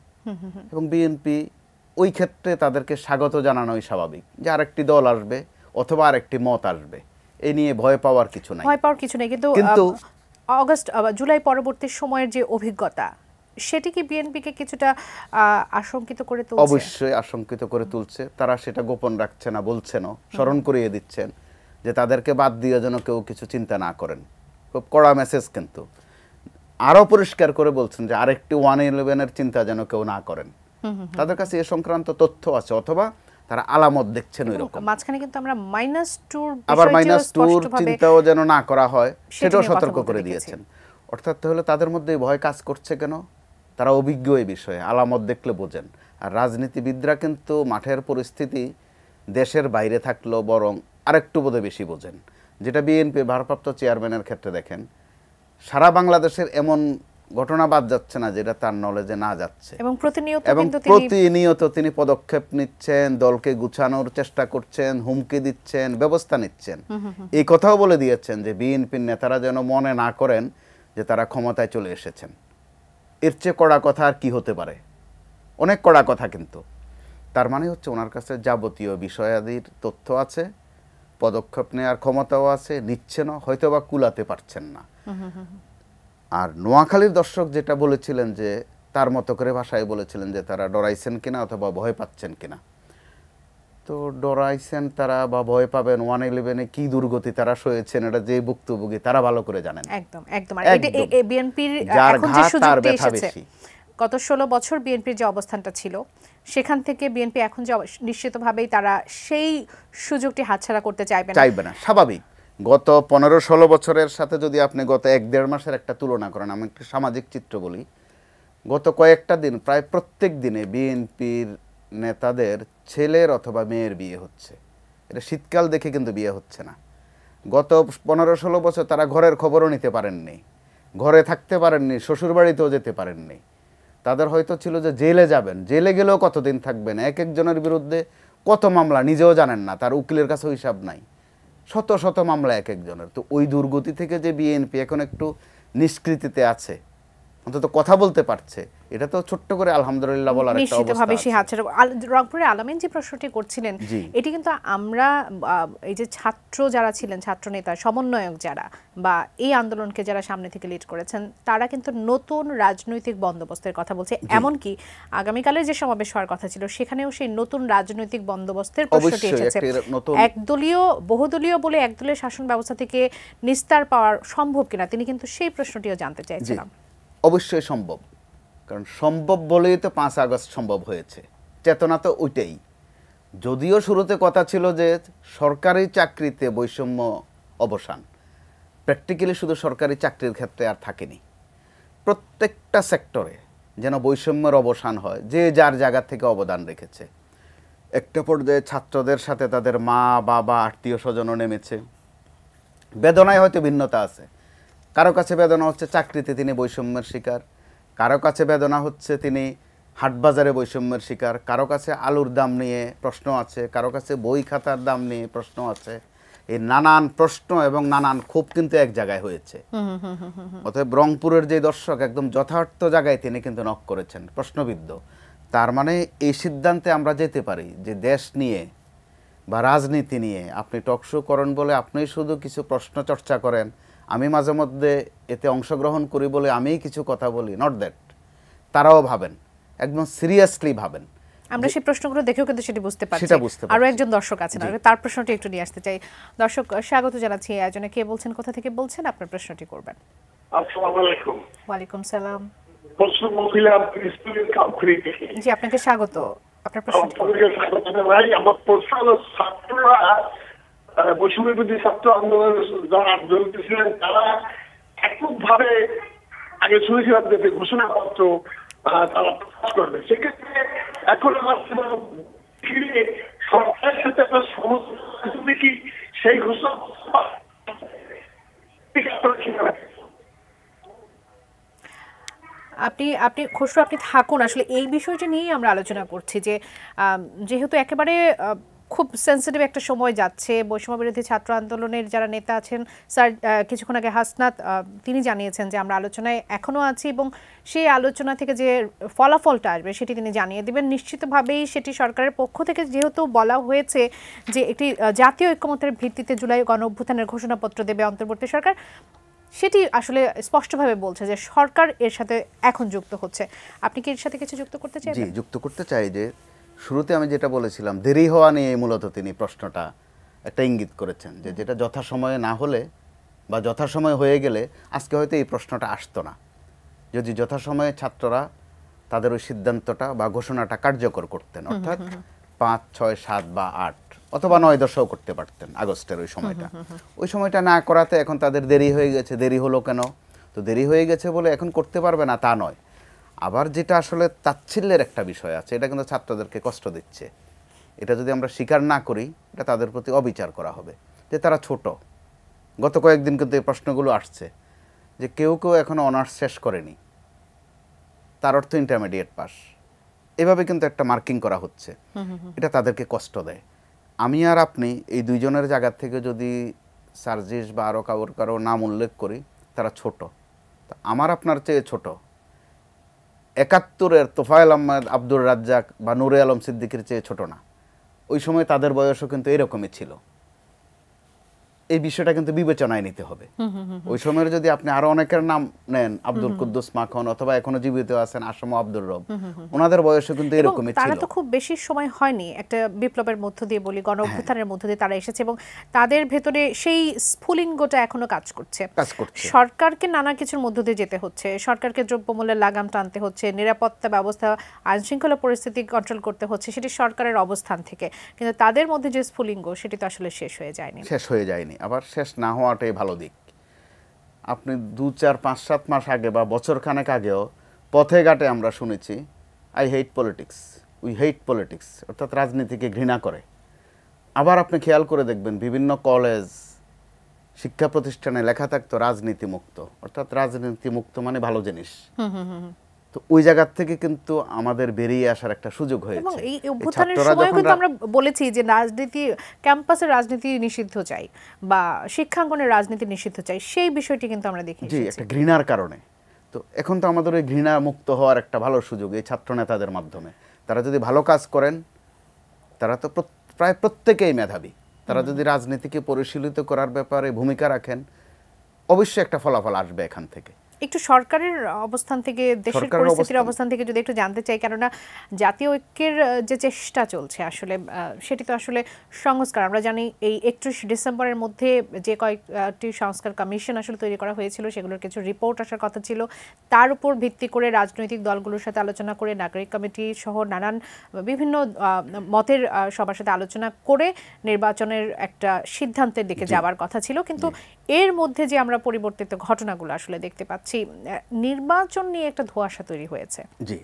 এবং বিএনপি ওই ক্ষেত্রে তাদেরকে স্বাগত জানানোই স্বাভাবিক যে আরেকটি দল আসবে অথবা আরেকটি মত আসবে, এই নিয়ে ভয় পাওয়ার কিছু নাই। কিন্তু অগস্ট জুলাই পরবর্তী সময়ের যে অভিজ্ঞতা, সেটি কি বিএনপিকে কিছুটা আশঙ্কিত করে তুলছে? অবশ্যই আশঙ্কিত করে তুলছে। তারা সেটা গোপন রাখছে না, বলছেনও, স্মরণ করিয়ে দিচ্ছেন যে তাদেরকে বাদ দিয়ে যেন কেউ কিছু চিন্তা না করেন। খুব কড়া মেসেজ, কিন্তু আরো পরিষ্কার করে বলছেন যে আরেকটি 111-এর চিন্তা যেন কেউ না করেন। তাদের কাছে এ সংক্রান্ত তথ্য আছে, অথবা তারা আলামত দেখছেন ওই রকম। মাঝখানে কিন্তু আমরা আবার -2 চিন্তাও যেন না করা হয় সেটাও সতর্ক করে দিয়েছেন। অর্থাৎ তাহলে তাদের মধ্যে ভয় কাজ করছে কেন? তারা অভিজ্ঞ এই বিষয়ে, আলামত দেখলে বোঝেন। আর রাজনীতিবিদরা কিন্তু মাঠের পরিস্থিতি দেশের বাইরে থাকলেও বরং আরেকটু বোধহয় বেশি বোঝেন, যেটা বিএনপি ভারপ্রাপ্ত চেয়ারম্যানের ক্ষেত্রে দেখেন। সারা বাংলাদেশের এমন ঘটনা বাদ যাচ্ছে না যেটা তার নলেজে না যাচ্ছে, এবং প্রতিনিয়ত তিনি পদক্ষেপ নিচ্ছেন, দলকে গুছানোর চেষ্টা করছেন, হুমকি দিচ্ছেন, ব্যবস্থা নিচ্ছেন। এই কথাও বলে দিয়েছেন যে বিএনপির নেতারা যেন মনে না করেন যে তারা ক্ষমতায় চলে এসেছেন। এর চেয়ে কড়া কথা আর কি হতে পারে? অনেক কড়া কথা। কিন্তু তার মানে হচ্ছে ওনার কাছে যাবতীয় বিষয়াদির তথ্য আছে, পদক্ষেপ নেওয়ার ক্ষমতাও আছে, নিচ্ছেন, হয়তো বা কুলাতে পারছেন না। আর নোয়াখালীর দর্শক যেটা বলেছিলেন যে তার মতো করে ভাষায় বলেছিলেন যে তারা ডরাইছেন কিনা অথবা ভয় পাচ্ছেন কিনা। তো ডরাইছেন তারা বা ভয় পাবেন, 111-এ কি দুর্গতি তারা সয়েছেন, এটা যে ভুক্তভোগী তারা ভালো করে জানেন। একদম একদম। এই বিএনপির এখন যে সুযোগটি এসেছে, গত 16 বছর বিএনপির যে অবস্থানটা ছিল, সেখান থেকে বিএনপি এখন যে নিশ্চিতভাবেই তারা সেই সুযোগটি হাতছাড়া করতে চাইবে না। স্বাভাবিক। গত 15-16 বছরের সাথে যদি আপনি গত 1-1.5 মাসের একটা তুলনা করেন, আমি একটু সামাজিক চিত্র বলি। গত কয়েকটা দিন প্রায় প্রত্যেক দিনে বিএনপির নেতাদের ছেলের অথবা মেয়ের বিয়ে হচ্ছে। এটা শীতকাল দেখে কিন্তু বিয়ে হচ্ছে না। গত 15-16 বছর তারা ঘরের খবরও নিতে পারেননি, ঘরে থাকতে পারেননি, শ্বশুরবাড়িতেও যেতে পারেননি। তাদের হয়তো ছিল যে জেলে যাবেন, জেলে গেলেও কতদিন থাকবেন, এক একজনের বিরুদ্ধে কত মামলা নিজেও জানেন না, তার উকিলের কাছে হিসাব নাই, শত শত মামলা এক একজনের। তো ওই দুর্গতি থেকে যে বিএনপি এখন একটু নিষ্কৃতিতে আছে, অন্তত কথা বলতে পারছে, এটা তো ছোট্ট করে আলহামদুলিল্লাহ বলার একটা অবস্থা। রংপুরে আলামিন যে প্রশ্নটি করছিলেন, এটি কিন্তু আমরা এই যে ছাত্র যারা ছিলেন, ছাত্র নেতা, সমন্বয়ক যারা, বা এই আন্দোলনকে যারা সামনে থেকে লিড করেছেন, তারা কিন্তু নতুন রাজনৈতিক বন্দোবস্তের কথা বলছে। এমনকি আগামীকালের যে সমাবেশ হওয়ার কথা ছিল, সেখানেও সেই নতুন রাজনৈতিক বন্দোবস্তের প্রশ্নটি এসেছে। একদলীয় বহুদলীয় বলে একদলীয় শাসন ব্যবস্থা থেকে নিস্তার পাওয়ার সম্ভব কিনা, তিনি কিন্তু সেই প্রশ্নটিও জানতে চাইছিলাম। অবশ্যই সম্ভব, কারণ সম্ভব বলেই তো 5 আগস্ট সম্ভব হয়েছে। চেতনা তো ওইটাই। যদিও শুরুতে কথা ছিল যে সরকারি চাকরিতে বৈষম্য অবসান, প্র্যাকটিক্যালি শুধু সরকারি চাকরির ক্ষেত্রে আর থাকেনি, প্রত্যেকটা সেক্টরে যেন বৈষম্যের অবসান হয়, যে যার জায়গা থেকে অবদান রেখেছে। একটা পর্যায়ে ছাত্রদের সাথে তাদের মা বাবা আত্মীয় স্বজনও নেমেছে। বেদনায় হয়তো ভিন্নতা আছে, কারো কাছে বেদনা হচ্ছে চাকরিতে তিনি বৈষম্যের শিকার, কারো কাছে বেদনা হচ্ছে তিনি হাটবাজারে বৈষম্যের শিকার, কারো কাছে আলুর দাম নিয়ে প্রশ্ন আছে, কারো কাছে বই খাতার দাম নিয়ে প্রশ্ন আছে। এই নানান প্রশ্ন এবং নানান ক্ষোভ কিন্তু এক জায়গায় হয়েছে। অতএব রংপুরের যে দর্শক একদম যথার্থ জায়গায় তিনি কিন্তু নক করেছেন, প্রশ্নবিদ্ধ। তার মানে এই সিদ্ধান্তে আমরা যেতে পারি যে দেশ নিয়ে বা রাজনীতি নিয়ে আপনি টকশো করেন বলে আপনি শুধু কিছু প্রশ্ন চর্চা করেন, আমি মাঝে মধ্যে এতে অংশগ্রহণ করি বলে আমিই কিছু কথা বলি, নট দ্যাট। তারাও ভাবেন, একদম সিরিয়াসলি ভাবেন। আমরা সেই প্রশ্নগুলো দেখেও কিন্তু সেটা বুঝতে পারছি। সেটা বুঝতে পারছি। আরো একজন দর্শক আছেন, আমি তার প্রশ্নটি একটু নিয়ে আসতে চাই। দর্শক স্বাগত জানাচ্ছি এই আয়োজনে। কে বলছেন, কোথা থেকে বলছেন, আপনার প্রশ্নটি করবেন। আসসালামু আলাইকুম। ওয়ালাইকুম সালাম। প্রশ্ন মহিলা প্রিন্সিপাল কাউখালী থেকে। জি, আপনাকে স্বাগত, আপনার প্রশ্নটি করবেন। আপনাকে স্বাগত জানাই। আমার প্রশ্ন হলো, ছাত্ররা বৈষম্য বিরোধী ছাত্র আন্দোলনের যারা জড়িত ছিলেন তারা এককভাবে আগে শুনেছিলাম যে ঘোষণাপত্র তারা প্রকাশ করবে, সেক্ষেত্রে এখন আমার ফিরে সরকারের সাথে একটা সমস্যা কি সেই ঘোষণা আপনি খসরু আপনি থাকুন, আসলে এই বিষয়টা নিয়েই আমরা আলোচনা করছি যে যেহেতু একেবারে খুব সেন্সিটিভ একটা সময় যাচ্ছে, বৈষম্য বিরোধী ছাত্র আন্দোলনের যারা নেতা আছেন, স্যার কিছুক্ষণ আগে হাসনাত তিনি জানিয়েছেন যে আমরা আলোচনায় এখনও আছি এবং সেই আলোচনা থেকে যে ফলাফলটা আসবে সেটি তিনি জানিয়ে দেবেন। নিশ্চিতভাবেই সেটি সরকারের পক্ষ থেকে যেহেতু বলা হয়েছে যে একটি জাতীয় ঐক্যমত্যের ভিত্তিতে জুলাই গণ অভ্যুত্থানের ঘোষণাপত্র দেবে অন্তর্বর্তী সরকার, সেটি আসলে স্পষ্টভাবে বলছে যে সরকার এর সাথে এখন যুক্ত হচ্ছে। আপনি কি এর সাথে কিছু যুক্ত করতে চাই? জি, যুক্ত করতে চাই। যে শুরুতে আমি যেটা বলেছিলাম, দেরি হওয়া নিয়ে মূলত তিনি প্রশ্নটা একটা ইঙ্গিত করেছেন, যে যেটা যথাসময়ে না হলে বা যথাসময়ে হয়ে গেলে আজকে হয়তো এই প্রশ্নটা আসতো না। যদি যথাসময়ে ছাত্ররা তাদের ওই সিদ্ধান্তটা বা ঘোষণাটা কার্যকর করতেন, অর্থাৎ 5, 6, 7 বা 8 অথবা 9, 10ও করতে পারতেন আগস্টের ওই সময়টা না করাতে এখন তাদের দেরি হয়ে গেছে। দেরি হলো কেন? তো দেরি হয়ে গেছে বলে এখন করতে পারবে না তা নয়। আবার যেটা আসলে তাচ্ছিল্যের একটা বিষয় আছে, এটা কিন্তু ছাত্রদেরকে কষ্ট দিচ্ছে। এটা যদি আমরা স্বীকার না করি, এটা তাদের প্রতি অবিচার করা হবে, যে তারা ছোট। গত কয়েকদিন কিন্তু এই প্রশ্নগুলো আসছে যে কেউ কেউ এখনো অনার্স শেষ করেনি, তার অর্থ ইন্টারমিডিয়েট পাস, এভাবে কিন্তু একটা মার্কিং করা হচ্ছে। এটা তাদেরকে কষ্ট দেয়। আমি আর আপনি এই দুইজনের জায়গা থেকে যদি সার্জিস বা আরও কারো নাম উল্লেখ করি, তারা ছোট। আমার আপনার চেয়ে ছোট 71-এর তোফায়েল আহমেদ, আব্দুর রাজ্জাক বা নূরে আলম সিদ্দিকীর চেয়ে ছোট না। ওই সময় তাদের বয়সও কিন্তু এরকমই ছিল। এই বিষয়টা কিন্তু বিবেচনায় নিতে হবে। ওই সময়ের যদি আপনি আরো অনেকের নাম নেন, আব্দুল কুদ্দুস মাখন অথবা এখনো জীবিত আছেন আসম আব্দুর রব, ওনাদের বয়সও কিন্তু এরকমই ছিল। তারা তো খুব বেশি সময় হয়নি, একটা বিপ্লবের মধ্য দিয়ে বলি, গণ অভ্যুত্থানের মধ্য দিয়ে তারা এসেছে এবং তাদের ভেতরে সেই স্ফুলিঙ্গটা এখনো কাজ করছে। সরকারকে নানা কিছুর মধ্য দিয়ে যেতে হচ্ছে, সরকারকে দ্রব্যমূল্যের লাগাম টানতে হচ্ছে, নিরাপত্তা ব্যবস্থা, আইনশৃঙ্খলা পরিস্থিতি কন্ট্রোল করতে হচ্ছে, সেটি সরকারের অবস্থান থেকে। কিন্তু তাদের মধ্যে যে স্ফুলিঙ্গ, সেটি তো আসলে শেষ হয়ে যায়নি। আবার শেষ না হওয়াটাই ভালো দিক। আপনি 2, 4, 5, 7 মাস আগে বা বছর খানেক আগেও পথে ঘাটে আমরা শুনেছি I hate politics, we hate politics, অর্থাৎ রাজনীতিকে ঘৃণা করে। আবার আপনি খেয়াল করে দেখবেন বিভিন্ন কলেজ শিক্ষা প্রতিষ্ঠানে লেখা থাকতো রাজনীতি মুক্ত, অর্থাৎ রাজনীতি মুক্ত মানে ভালো জিনিস। তো ওই জায়গা থেকে কিন্তু আমাদের বেরিয়ে আসার একটা সুযোগ হয়েছে। এবং এই অভ্যুত্থানের সময় কিন্তু আমরা বলেছি যে রাজনীতি, ক্যাম্পাসের রাজনীতি নিষিদ্ধ চাই বা শিক্ষাঙ্গনের রাজনীতি নিষিদ্ধ চাই, সেই বিষয়টি কিন্তু আমরা দেখি জি একটা ঘৃণার কারণে। তো এখন তো আমাদের ওই ঘৃণা মুক্ত হওয়ার একটা ভালো সুযোগ এই ছাত্র নেতাদের মাধ্যমে। তারা যদি ভালো কাজ করেন, তারা তো প্রায় প্রত্যেকেই মেধাবী, তারা যদি রাজনীতিকে পরিশীলিত করার ব্যাপারে ভূমিকা রাখেন, অবশ্যই একটা ফলাফল আসবে এখান থেকে। একটু সরকারের অবস্থান থেকে, দেশের সরকারের পরিস্থিতির অবস্থান- অবস্থান থেকে যদি একটু জানতে চাই, কেননা জাতীয় ঐক্যের যে চেষ্টা চলছে আসলে সেটি তো আসলে সংস্কার, আমরা জানি এই 31 ডিসেম্বরের মধ্যে যে কয়েকটি সংস্কার কমিশন আসলে তৈরি করা হয়েছিল সেগুলোর কিছু রিপোর্ট আসার কথা ছিল, তার উপর ভিত্তি করে রাজনৈতিক দলগুলোর সাথে আলোচনা করে নাগরিক কমিটি সহ নানান বিভিন্ন মতের সবার সাথে আলোচনা করে নির্বাচনের একটা সিদ্ধান্তের দিকে যাওয়ার কথা ছিল। কিন্তু এর মধ্যে যে আমরা পরিবর্তিত ঘটনাগুলো আসলে দেখতে পাচ্ছি, নির্বাচন নিয়ে একটা ধোঁয়াশা তৈরি হয়েছে। জি,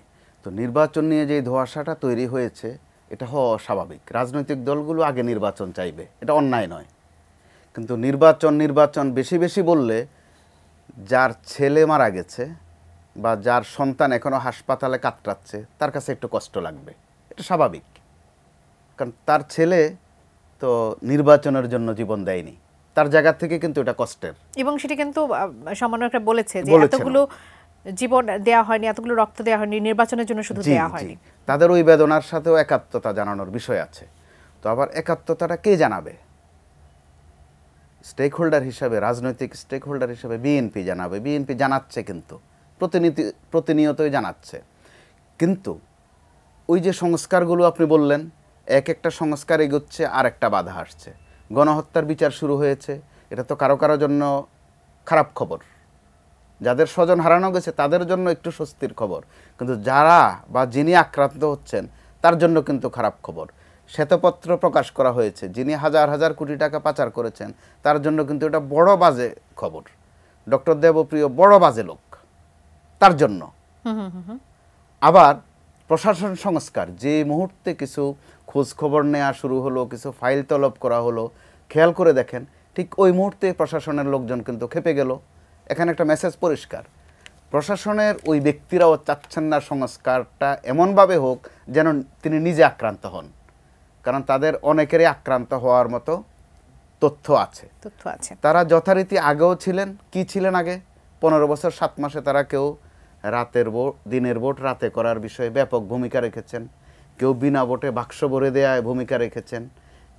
তো নির্বাচন নিয়ে যে ধোঁয়াশাটা তৈরি হয়েছে এটা হওয়া স্বাভাবিক। রাজনৈতিক দলগুলো আগে নির্বাচন চাইবে, এটা অন্যায় নয়, কিন্তু নির্বাচন বেশি বেশি বললে যার ছেলে মারা গেছে বা যার সন্তান এখনো হাসপাতালে কাতরাচ্ছে তার কাছে একটু কষ্ট লাগবে, এটা স্বাভাবিক। কারণ তার ছেলে তো নির্বাচনের জন্য জীবন দেয়নি, তার জায়গা থেকে কিন্তু এটা কষ্টের। এবং সেটি কিন্তু সামান্য একটা বলেছে যে বলেছে না। এতগুলো জীবন দেয়া হয়নি, এতগুলো রক্ত দেয়া হয়নি, নির্বাচনের জন্য শুধু জি, দেয়া জি। হয়নি। তাদের ওই বেদনার সাথেও একাত্মতা জানানোর বিষয় আছে। তো আবার একাত্মতাটা কে জানাবে? স্টেক হোল্ডার হিসাবে, রাজনৈতিক স্টেক হোল্ডার হিসাবে বিএনপি জানাবে। বিএনপি জানাচ্ছে, কিন্তু প্রতিনিয়তই জানাচ্ছে। কিন্তু ওই যে সংস্কারগুলো আপনি বললেন, এক একটা সংস্কার এগোচ্ছে আর একটা বাধা আসছে। গণহত্যার বিচার শুরু হয়েছে, এটা তো কারো কারো জন্য খারাপ খবর। যাদের স্বজন হারানো গেছে তাদের জন্য একটু স্বস্তির খবর, কিন্তু যারা বা যিনি আক্রান্ত হচ্ছেন তার জন্য কিন্তু খারাপ খবর। শ্বেতপত্র প্রকাশ করা হয়েছে, যিনি হাজার হাজার কোটি টাকা পাচার করেছেন তার জন্য কিন্তু এটা বড় বাজে খবর। ডক্টর দেবপ্রিয় বড় বাজে লোক, তার জন্য। আবার প্রশাসন সংস্কার, যে মুহূর্তে কিছু খোঁজ খবর নেওয়া শুরু হলো, কিছু ফাইল তলব করা হলো, খেয়াল করে দেখেন ঠিক ওই মুহূর্তে প্রশাসনের লোকজন কিন্তু খেপে গেল। এখানে একটা মেসেজ পরিষ্কার, প্রশাসনের ওই ব্যক্তিরাও চাচ্ছেন না সংস্কারটা এমনভাবে হোক যেন তিনি নিজে আক্রান্ত হন, কারণ তাদের অনেকেরই আক্রান্ত হওয়ার মতো তথ্য আছে। তারা যথারীতি আগেও ছিলেন। কি ছিলেন আগে? 15 বছর 7 মাসে তারা কেউ রাতের ভোট, দিনের ভোট রাতে করার বিষয়ে ব্যাপক ভূমিকা রেখেছেন, কেউ বিনা ভোটে বাক্স ভরে দেওয়ায় ভূমিকা রেখেছেন,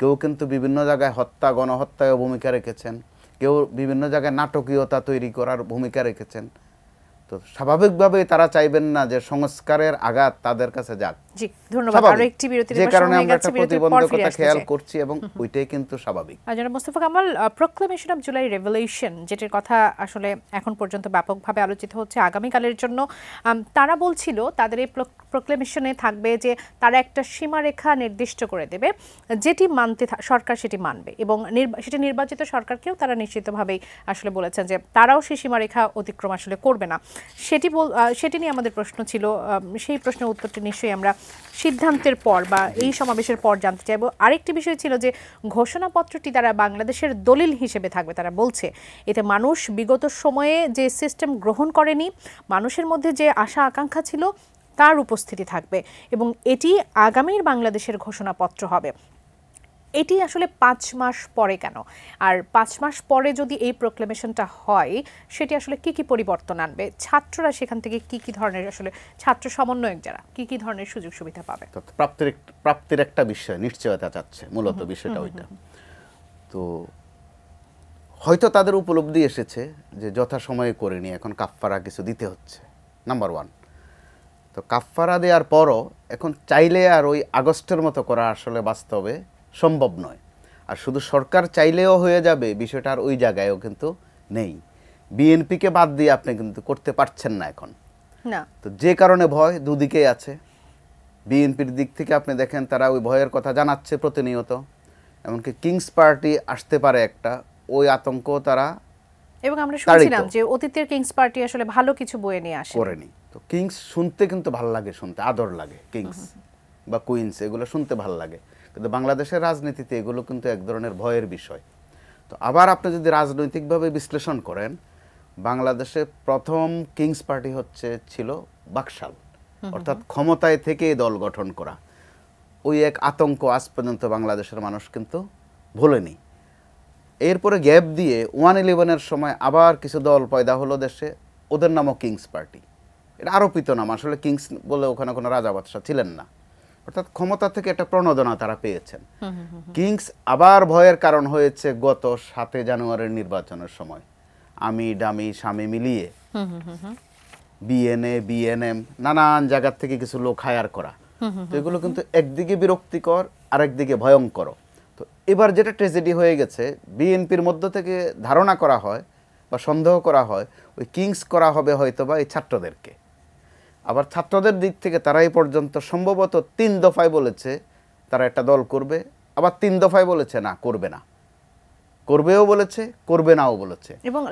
কেউ কিন্তু বিভিন্ন জায়গায় হত্যা, গণহত্যায়ও ভূমিকা রেখেছেন, কেউ বিভিন্ন জায়গায় নাটকীয়তা তৈরি করার ভূমিকা রেখেছেন। তো স্বাভাবিকভাবেই তারা চাইবেন না যে সংস্কারের আঘাত তাদের কাছে যাক। জি, ধন্যবাদ। আরো একটি বিরতির যে সময় কারণে হয়ে আমরা গেছে, একটা বিরতির পর প্রতিবন্ধকতা ফিরে আসতে খেয়াল চাই। করছি এবং ওইটাই কিন্তু স্বাভাবিক। জনাব Mostafa Kamal, proclamation of July revolution, যেটির কথা আসলে এখন পর্যন্ত ব্যাপকভাবে আলোচিত হচ্ছে আগামীকালের জন্য, তারা বলছিল তাদের এই প্রোক্লেমেশনে থাকবে যে তারা একটা সীমারেখা নির্দিষ্ট করে দেবে, যেটি মানতে সরকার সেটি মানবে, এবং সেটি নির্বাচিত সরকারকেও তারা নিশ্চিতভাবেই আসলে বলেছেন যে তারাও সেই সীমারেখা অতিক্রম আসলে করবে না। সেটি নিয়ে আমাদের প্রশ্ন ছিল, সেই প্রশ্নের উত্তরটি নিশ্চয়ই আমরা সিদ্ধান্তের পর বা এই সমাবেশের পর জানতে চাইব। আরেকটি বিষয় ছিল যে ঘোষণাপত্রটি তারা বাংলাদেশের দলিল হিসেবে থাকবে। তারা বলছে এতে মানুষ বিগত সময়ে যে সিস্টেম গ্রহণ করেনি, মানুষের মধ্যে যে আশা আকাঙ্ক্ষা ছিল তার উপস্থিতি থাকবে, এবং এটি আগামীর বাংলাদেশের ঘোষণাপত্র হবে। এটি আসলে 5 মাস পরে কেন? আর 5 মাস পরে যদি এই প্রোক্লেমেশনটা হয়, সেটি আসলে কি কি পরিবর্তন আনবে? ছাত্ররা সেখান থেকে কি কি ধরনের, আসলে ছাত্র সমন্বয়ক যারা কি ধরনের সুযোগ সুবিধা পাবে? প্রাপ্তির একটা বিষয় নিশ্চয়তা চাচ্ছে, মূলত বিষয়টা ওইটা। তো হয়তো তাদের উপলব্ধি এসেছে যে যথাসময়ে করেনি, এখন কাফফারা কিছু দিতে হচ্ছে, নাম্বার 1। তো কাফফারা দেওয়ার পরও এখন চাইলে আর ওই আগস্টের মতো করা আসলে বাস্তবে সম্ভব নয়। আর শুধু সরকার চাইলেও হয়ে যাবে বিষয়টা আর ওই জায়গায়ও কিন্তু নেই। বিএনপিকে বাদ দিয়ে আপনি কিন্তু করতে পারছেন না এখন না। তো যে কারণে ভয় দুদিকেই আছে। বিএনপির দিক থেকে আপনি দেখেন তারা ওই ভয়ের কথা জানাচ্ছে প্রতিনিয়ত, এমনকি কিংস পার্টি আসতে পারে একটা, ওই আতঙ্ক তারা, এবং আমরা শুনছিলাম যে অতীতের কিংস পার্টি আসলে ভালো কিছু বয়ে নিয়ে আসে করেনি। তো কিংস শুনতে কিন্তু ভালো লাগে, শুনতে আদর লাগে, কিংস বা কুইন্স এগুলো শুনতে ভালো লাগে, কিন্তু বাংলাদেশের রাজনীতিতে এগুলো কিন্তু এক ধরনের ভয়ের বিষয়। তো আবার আপনি যদি রাজনৈতিকভাবে বিশ্লেষণ করেন, বাংলাদেশে প্রথম কিংস পার্টি ছিল বাকশাল, অর্থাৎ ক্ষমতায় থেকে দল গঠন করা। ওই এক আতঙ্ক আজ পর্যন্ত বাংলাদেশের মানুষ কিন্তু ভোলেনি। এরপরে গ্যাপ দিয়ে 1/11-এর সময় আবার কিছু দল পয়দা হলো দেশে, ওদের নামও কিংস পার্টি। এটা আরোপিত নাম, আসলে কিংস বলে ওখানে কোনো রাজা বাদশাহ ছিলেন না, অর্থাৎ ক্ষমতা থেকে একটা প্রণোদনা তারা পেয়েছেন। কিংস আবার ভয়ের কারণ হয়েছে গত 7 জানুয়ারির নির্বাচনের সময়। আমি ডামি স্বামী মিলিয়ে বিএনএ বিএনএম নানান জায়গার থেকে কিছু লোক হায়ার করা, তো এগুলো কিন্তু একদিকে বিরক্তিকর, আরেকদিকে ভয়ঙ্কর। তো এবার যেটা ট্র্যাজেডি হয়ে গেছে, বিএনপির মধ্য থেকে ধারণা করা হয় বা সন্দেহ করা হয় ওই কিংস করা হবে হয়তো বা এই ছাত্রদেরকে। আবার ছাত্রদের দিক থেকে তারা এই পর্যন্ত সম্ভবত 3 দফায় বলেছে তারা একটা দল করবে, আবার 3 দফায় বলেছে না করবে না, করবেও বলেছে করবে নাও বলেছে। এবং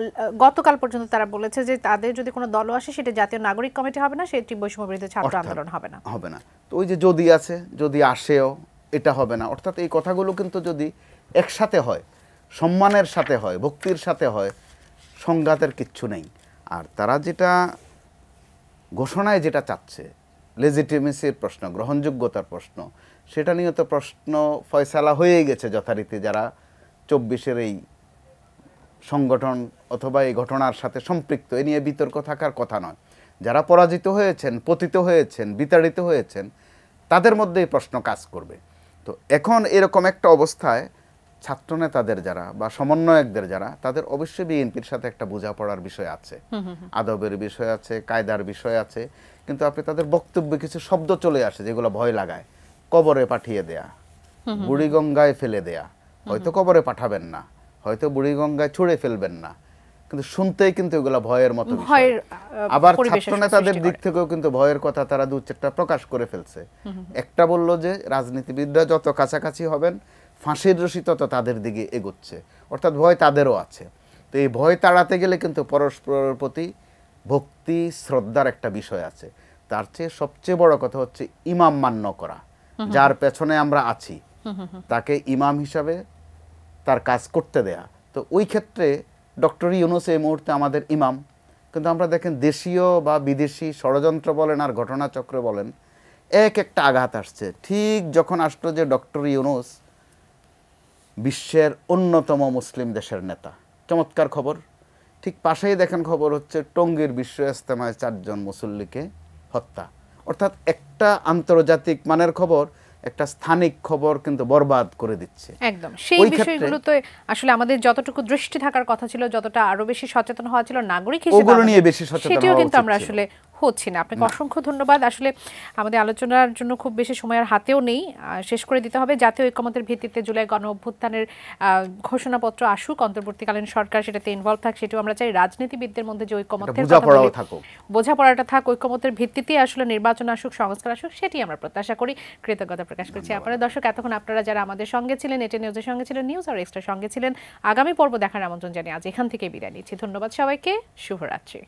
গতকাল পর্যন্ত তারা বলেছে যে তাদের যদি কোনো দলও আসে সেটা জাতীয় নাগরিক কমিটি হবে না, সেটি বৈষম্য বিরোধী ছাত্র আন্দোলন হবে না। হবে না। তো ওই যে যদি আছে, যদি আসেও এটা হবে না, অর্থাৎ এই কথাগুলো কিন্তু যদি একসাথে হয়, সম্মানের সাথে হয়, ভক্তির সাথে হয়, সংঘাতের কিচ্ছু নেই। আর তারা যেটা ঘোষণায় যেটা চাচ্ছে, লেজিটিমেসির প্রশ্ন, গ্রহণযোগ্যতার প্রশ্ন, সেটা নিয়ে তো প্রশ্ন ফয়সালা হয়েই গেছে যথারীতি। যারা 24-এর এই সংগঠন অথবা এই ঘটনার সাথে সম্পৃক্ত, এ নিয়ে বিতর্ক থাকার কথা নয়। যারা পরাজিত হয়েছেন, পতিত হয়েছেন, বিতাড়িত হয়েছেন, তাদের মধ্যেই প্রশ্ন কাজ করবে। তো এখন এরকম একটা অবস্থায় ছাত্রনেতাদের যারা বা সমন্বয়কদের যারা, তাদের অবশ্যই বিএনপির সাথে একটা বোঝাপড়ার বিষয় আছে, আদবের বিষয় আছে, কায়দার বিষয় আছে। কিন্তু আপনি তাদের বক্তব্যে কিছু শব্দ চলে আসে যেগুলো ভয় লাগায়। কবরে পাঠিয়ে দেয়া, বুড়িগঙ্গায় ফেলে দেয়া, হয়তো কবরে পাঠাবেন না, হয়তো বুড়িগঙ্গায় ছুঁড়ে ফেলবেন না, কিন্তু শুনতেই কিন্তু এগুলো ভয়ের মতো বিষয়। আবার ছাত্রনেতাদের দিক থেকেও কিন্তু ভয়ের কথা তারা 2-4টা প্রকাশ করে ফেলছে। একটা বললো যে রাজনীতিবিদরা যত কাছাকাছি হবেন ফাঁসির রশি তত তাদের দিকে এগোচ্ছে, অর্থাৎ ভয় তাদেরও আছে। তো এই ভয় তাড়াতে গেলে কিন্তু পরস্পরের প্রতি ভক্তি শ্রদ্ধার একটা বিষয় আছে। তার চেয়ে সবচেয়ে বড় কথা হচ্ছে ইমাম মান্য করা। যার পেছনে আমরা আছি তাকে ইমাম হিসাবে তার কাজ করতে দেয়া। তো ওই ক্ষেত্রে ডক্টর ইউনূস এই মুহূর্তে আমাদের ইমাম, কিন্তু আমরা দেখেন দেশীয় বা বিদেশি ষড়যন্ত্র বলেন আর ঘটনাচক্র বলেন, একটা আঘাত আসছে। ঠিক যখন আসলো যে ডক্টর ইউনূস বিশ্বের অন্যতম মুসলিম দেশের নেতা, চমৎকার খবর, ঠিক পাশেই দেখেন খবর হচ্ছে টঙ্গীর বিশ্ব ইজতেমায় 4 জন মুসল্লিকে হত্যা। অর্থাৎ একটা আন্তর্জাতিক মানের খবর একটা স্থানিক খবর কিন্তু বরবাদ করে দিচ্ছে। একদম সেই বিষয়গুলোতে আসলে আমাদের যতটুকু দৃষ্টি থাকার কথা ছিল, যতটা আরো বেশি সচেতন হওয়া ছিল নাগরিক হিসেবে, ওগুলো নিয়ে বেশি সচেতন হওয়া উচিত ছিল। সেটাও কিন্তু আমরা আসলে হচ্ছি না। আপনাকে অসংখ্য ধন্যবাদ। আসলে আমাদের আলোচনার জন্য খুব বেশি সময়ের হাতেও নেই, শেষ করে দিতে হবে। জাতীয় ঐক্যমত্যের ভিত্তিতে জুলাই গণ অভ্যুত্থানের ঘোষণাপত্র আসুক, অন্তর্বর্তীকালীন সরকার সেটাতে ইনভলভ থাক, সেটাও আমরা চাই। রাজনীতিবিদদের মধ্যে যে ঐক্যমত্যের বোঝাপড়াটা থাক, ঐক্যমত্যের ভিত্তিতে আসলে নির্বাচন আসুক, সংস্কার আসুক, সেটি আমরা প্রত্যাশা করি। কৃতজ্ঞতা প্রকাশ করছি আপনারা দর্শক, এতক্ষণ আপনারা যারা আমাদের সঙ্গে ছিলেন, এটি নিউজের সঙ্গে ছিলেন, নিউজ আর এক্সট্রার সঙ্গে ছিলেন। আগামী পর্ব দেখার আমন্ত্রণ জানিয়ে আজ এখান থেকে বিদায় নিচ্ছি। ধন্যবাদ সবাইকে, শুভরাত্রি।